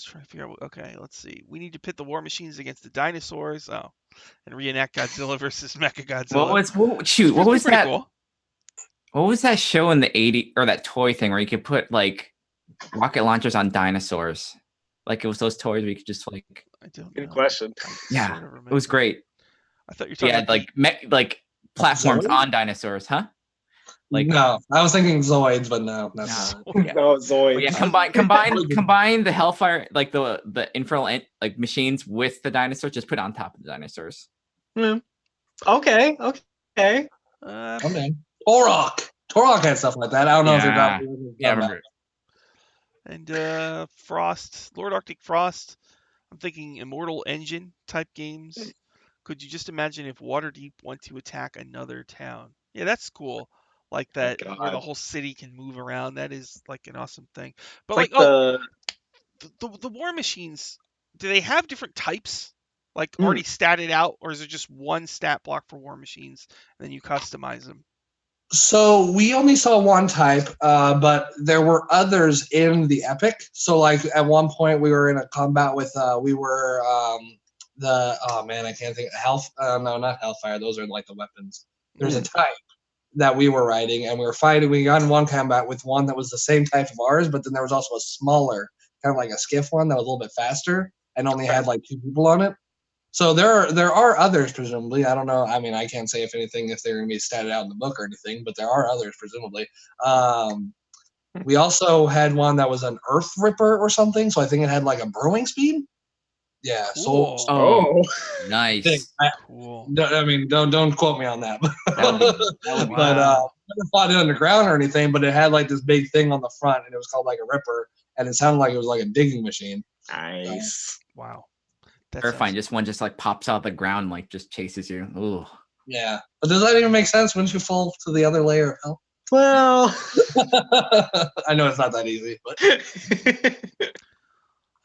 trying to figure out. Okay, let's see. We need to pit the war machines against the dinosaurs. Oh, and reenact Godzilla versus Mechagodzilla. What was pretty that? Cool. What was that show in the '80s, or that toy thing where you could put like rocket launchers on dinosaurs? Like it was those toys where you could just like. I don't know. Good question. Yeah, sort of it was great. I thought you were talking about like platforms Zoids? on dinosaurs, huh? Like no, I was thinking Zoids, but no, no. that's not. Yeah. No, Zoid. Yeah, combine the Hellfire, like the infernal like machines with the dinosaurs. Just put it on top of the dinosaurs. Okay. Okay. Torok had stuff like that. I don't know if you're talking. Yeah, I remember. And Frost, Lord Arctic Frost. I'm thinking Immortal Engine type games. Could you just imagine if Waterdeep went to attack another town? Yeah, that's cool. Like that, where the whole city can move around. That is like an awesome thing. But like the war machines, do they have different types? Like already statted out, or is it just one stat block for war machines, and then you customize them? So we only saw one type, but there were others in the epic. So like at one point we were in a combat with I can't think not Hellfire. Those are like the weapons. There's a type that we were riding, and we were fighting. We got in one combat with one that was the same type of ours, but then there was also a smaller, kind of like a skiff one that was a little bit faster and only had like 2 people on it. So there are others presumably. I don't know. I mean, I can't say if they're going to be statted out in the book or anything, but there are others presumably. We also had one that was an Earth Ripper or something. So I think it had like a burrowing speed. Yeah. Cool. So nice. Cool. I mean, don't quote me on that. That would be but never fought it underground or anything. But it had like this big thing on the front, and it was called like a Ripper, and it sounded like it was like a digging machine. Nice. Wow. Terrifying. Just one just like pops out the ground and like just chases you. Ooh. Yeah. But does that even make sense? Wouldn't you fall to the other layer of hell? Well, I know it's not that easy, but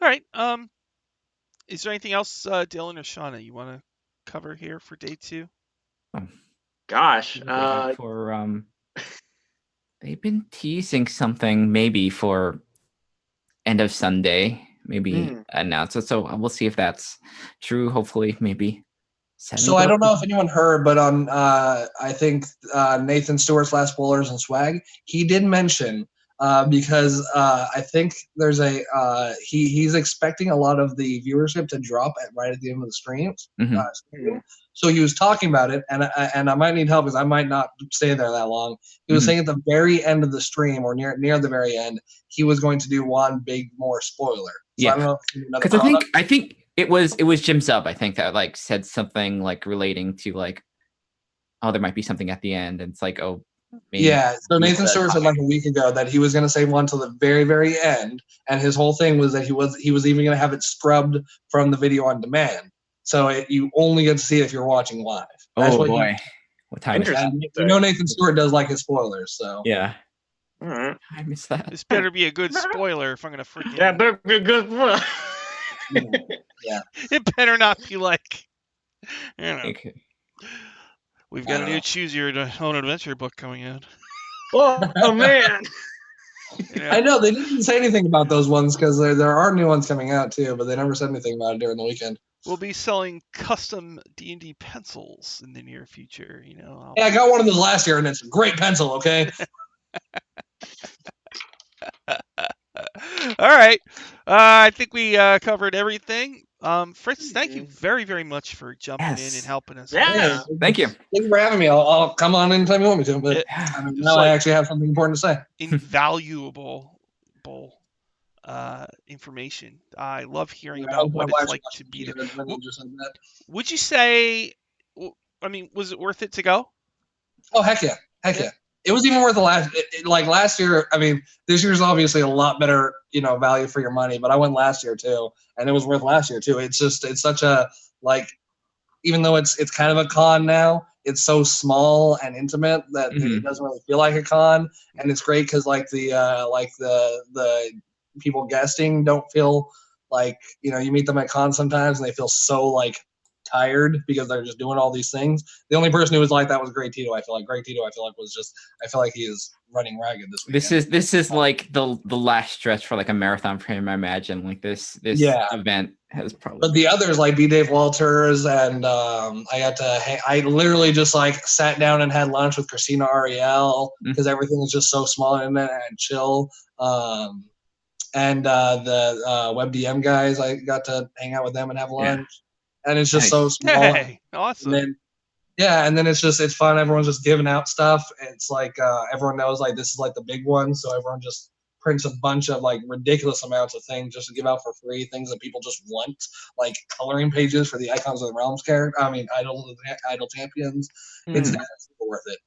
all right. Is there anything else, Dylan or Shauna, you want to cover here for day 2? Gosh. They've been teasing something maybe for end of Sunday, maybe announce it. So we'll see if that's true. Hopefully, maybe. So I don't know if anyone heard, but on I think Nathan Stewart's Last Bowlers and Swag, he did mention because I think there's he's expecting a lot of the viewership to drop right at the end of the stream. So he was talking about it, and I might need help because I might not stay there that long. He was saying at the very end of the stream, or near the very end, he was going to do one big more spoiler. So I don't know because I think it was Jim Zub, I think, that like said something like relating to like, oh, there might be something at the end, and it's like, oh, maybe. Yeah. So Nathan Stewart said like a week ago that he was going to save one till the very, very end, and his whole thing was that he was even going to have it scrubbed from the video on demand, so you only get to see it if you're watching live. That's boy, what time is it? You know Nathan Stewart does like his spoilers, so yeah. All right. I missed that. This better be a good spoiler if I'm going to freaking. Yeah, better be a good one. Yeah. It better not be like, you know. Okay. We've got a new Choose Your Own Adventure book coming out. Oh man. I know they didn't say anything about those ones because there are new ones coming out too, but they never said anything about it during the weekend. We'll be selling custom D&D pencils in the near future. Yeah, I got one of those last year, and it's a great pencil. Okay. All right. I think we covered everything. Fritz, thank you very, very much for jumping in and helping us. Yeah. Thank you. Thank you for having me. I'll come on anytime you want me to. But now I actually have something important to say. Invaluable information. I love hearing about what it's like to be there. Would you say? I mean, was it worth it to go? Oh heck yeah, It was even worth the last year. I mean, this year's obviously a lot better, value for your money. But I went last year too, and it was worth last year too. It's such a even though it's kind of a con now, it's so small and intimate that it doesn't really feel like a con, and it's great because the people guesting don't feel like you meet them at cons sometimes and they feel so like tired because they're just doing all these things. The only person who was like that was Greg Tito. I feel like he is running ragged this weekend. This is like the last stretch for like a marathon for him. I imagine like this event has probably. But the others like B. Dave Walters and I literally just like sat down and had lunch with Christina Ariel because everything was just so small and chill. And the WebDM guys, I got to hang out with them and have lunch. And it's just so small. Hey, awesome. And then it's fun. Everyone's just giving out stuff. It's like everyone knows like this is like the big one, so everyone just prints a bunch of like ridiculous amounts of things just to give out for free, things that people just want, like coloring pages for the Icons of the Realms character. I mean, Idol Champions. It's super worth it.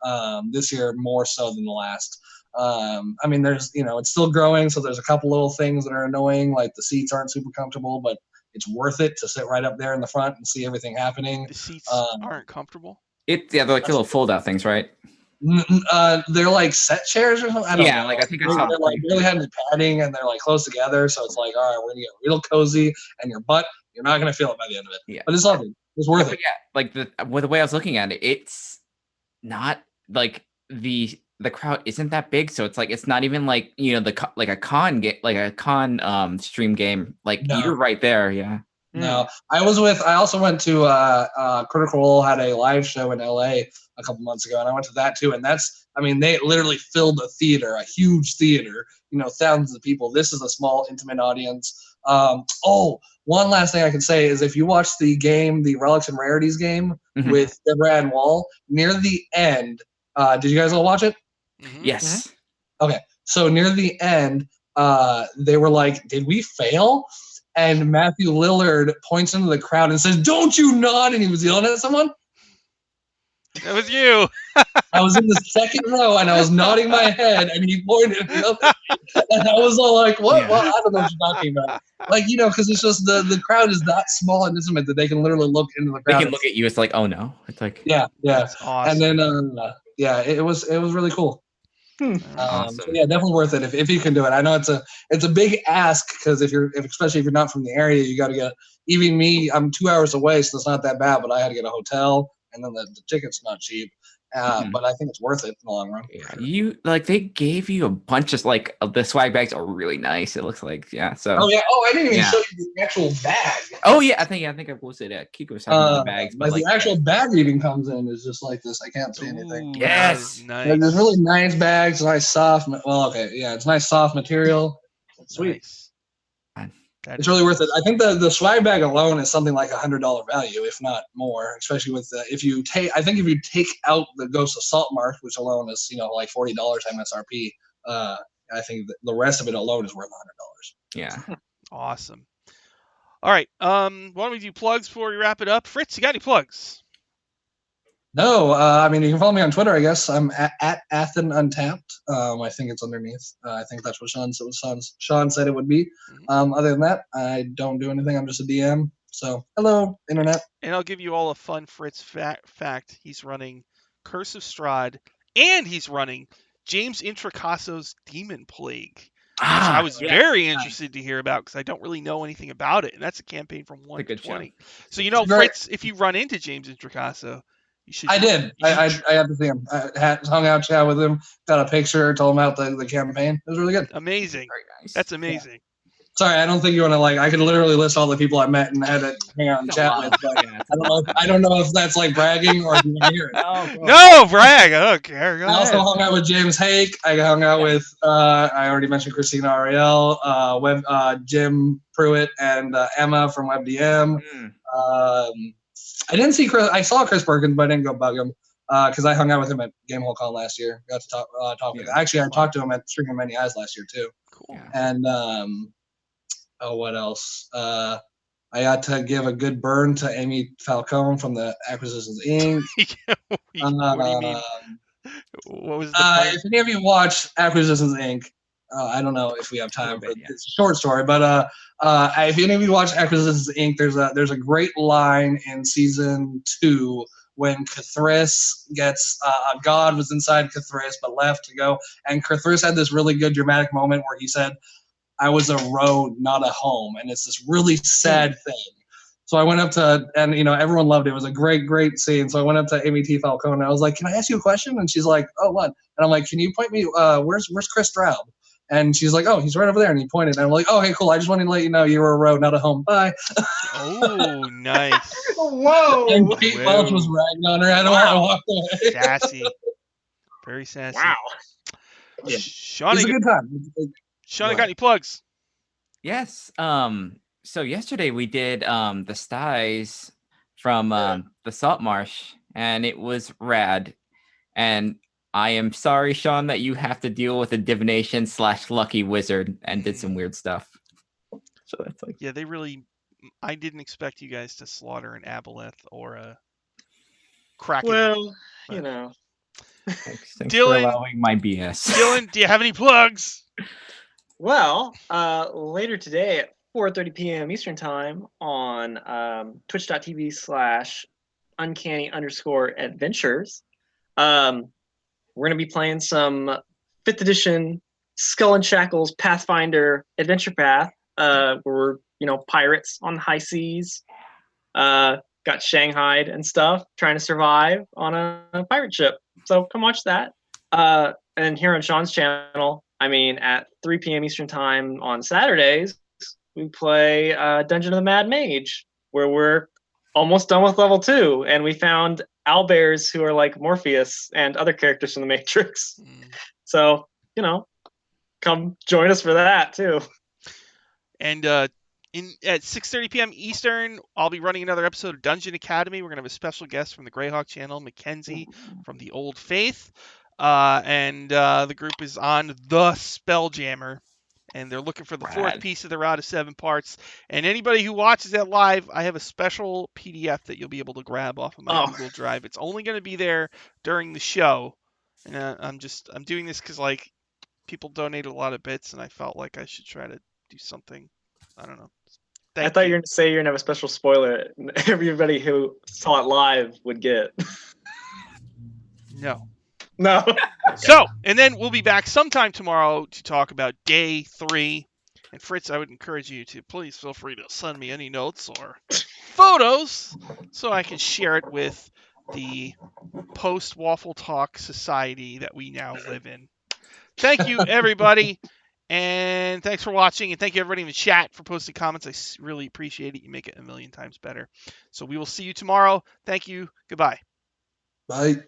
This year more so than the last. I mean, there's it's still growing, so there's a couple little things that are annoying, like the seats aren't super comfortable, but it's worth it to sit right up there in the front and see everything happening. The seats aren't comfortable. They're like little fold-out things, right? They're like set chairs or something. I don't know. Like I think I saw. They're like really having padding and they're like close together, so it's like, all right, we're gonna get real cozy, and your butt, you're not gonna feel it by the end of it. Yeah, but it's lovely. It's worth it. Yeah, like the way I was looking at it, it's not like the crowd isn't that big, so it's like it's not even like like a con stream game. Like you're right there, yeah. No, I also went to Critical Role had a live show in LA a couple months ago, and I went to that too. And they literally filled a theater, a huge theater, thousands of people. This is a small, intimate audience. One last thing I can say is if you watch the game, the Relics and Rarities game with Deborah Ann Wall, near the end, did you guys all watch it? Yes. Okay, so near the end, they were like, did we fail? And Matthew Lillard points into the crowd and says, "Don't you nod?" And he was yelling at someone. That was you. I was in the second row and I was nodding my head, and he pointed and yelled at me. And I was all like, "What? Yeah. Well, I don't know what you're talking about." Like, because it's just the crowd is that small and intimate that they can literally look into the crowd. They can look at you. It's like, oh no. It's like yeah. That's awesome. And then it was really cool. Awesome. So yeah, definitely worth it if you can do it. I know it's a big ask because especially if you're not from the area, you got to get. Even me, I'm 2 hours away, so it's not that bad. But I had to get a hotel, and then the ticket's not cheap. But I think it's worth it in the long run. Yeah, they gave you a bunch of the swag bags are really nice. It looks like So. Oh yeah. Oh, I didn't even show you the actual bag. Oh yeah, I think I posted it. Kiko was talking about the bags, but the actual bag even comes in is just like this. I can't see anything. Yes, nice. There's really nice bags, nice soft. Well, okay, yeah, it's nice soft material. Sweet. Nice. It's really worth it. I think the swag bag alone is something like $100 value, if not more. Especially with if you take out the Ghost of Saltmarsh, which alone is like $40 MSRP. I think the rest of it alone is worth $100. Yeah. Awesome. All right. Why don't we do plugs before we wrap it up? Fritz, you got any plugs? No, I mean, you can follow me on Twitter, I guess. I'm at Athen Untapped. I think it's underneath. I think that's what Sean said it would be. Other than that, I don't do anything. I'm just a DM. So, hello, Internet. And I'll give you all a fun Fritz fact. He's running Curse of Strahd, and he's running James Introcasso's Demon Plague. Which I was very interested to hear about because I don't really know anything about it. And that's a campaign from 1 to 20. So, Fritz, if you run into James Introcasso, you should. I did. I had to see him. I hung out, chat with him, got a picture, told him about the campaign. It was really good. Amazing. Very nice. That's amazing. Yeah. Sorry, I don't think you want to I could literally list all the people I met and had to hang out and chat with. But I don't know if that's like bragging or if you want to hear it. No, brag. I don't care. I also hung out with James Hake. I hung out with I already mentioned Christina Ariel, Jim Pruitt, and Emma from WebDM. I didn't see Chris. I saw Chris Perkins, but I didn't go bug him because I hung out with him at Gamehole Con last year. Got to talk with him. Actually, I talked to him at String of Many Eyes last year too. Cool. And what else? I got to give a good burn to Amy Falcone from the Acquisitions Inc. What do you mean? What was the if any of you watch Acquisitions Inc., I don't know if we have time, but it's a short story. But if any of you watch Acquisitions Inc., there's a great line in season 2 when Cthulhu gets a god was inside Cthulhu but left to go, and Cthulhu had this really good dramatic moment where he said, "I was a road, not a home," and it's this really sad thing. So I went up to, and everyone loved it. It was a great scene. So I went up to Amy T. Falcone and I was like, "Can I ask you a question?" And she's like, "Oh, what?" And I'm like, "Can you point me? Where's Chris Straub?" And she's like, "Oh, he's right over there." And he pointed. And I'm like, "Oh, hey, cool. I just wanted to let you know you were a road, not a home. Bye." Oh, nice. Whoa. And Kate Welch was riding on her. I walked away. Sassy. Very sassy. Wow. Yeah. Sean, It's a good time. Sean, got any plugs? Yes. So yesterday we did the styes from the Salt Marsh, and it was rad. And I am sorry, Sean, that you have to deal with a divination / lucky wizard and did some weird stuff. So that's like, yeah, they really. I didn't expect you guys to slaughter an aboleth or a kraken. Well, but- thanks Dylan, for allowing my BS. Dylan, do you have any plugs? Well, later today at 4:30 p.m. Eastern Time on twitch.tv/uncanny_adventures, we're going to be playing some 5th edition Skull and Shackles Pathfinder Adventure Path, where we're, pirates on the high seas, got shanghaied and stuff, trying to survive on a pirate ship. So come watch that. And here on Sean's channel, at 3 p.m. Eastern Time on Saturdays, we play Dungeon of the Mad Mage, where we're almost done with level 2, and we found owlbears who are like Morpheus and other characters from the Matrix. So, come join us for that too. And at 6:30 p.m. Eastern, I'll be running another episode of Dungeon Academy. We're going to have a special guest from the Greyhawk channel, Mackenzie from the Old Faith. And the group is on The Spelljammer. And they're looking for the fourth piece of the out of 7 parts. And anybody who watches that live, I have a special PDF that you'll be able to grab off of my Google Drive. It's only going to be there during the show. And I'm doing this because, people donated a lot of bits, and I felt like I should try to do something. I don't know. I thought you were going to say you're going to have a special spoiler everybody who saw it live would get. No. So, and then we'll be back sometime tomorrow to talk about day 3. And Fritz, I would encourage you to please feel free to send me any notes or photos so I can share it with the post-Waffle Talk society that we now live in. Thank you, everybody. And thanks for watching. And thank you, everybody in the chat, for posting comments. I really appreciate it. You make it a million times better. So we will see you tomorrow. Thank you. Goodbye. Bye.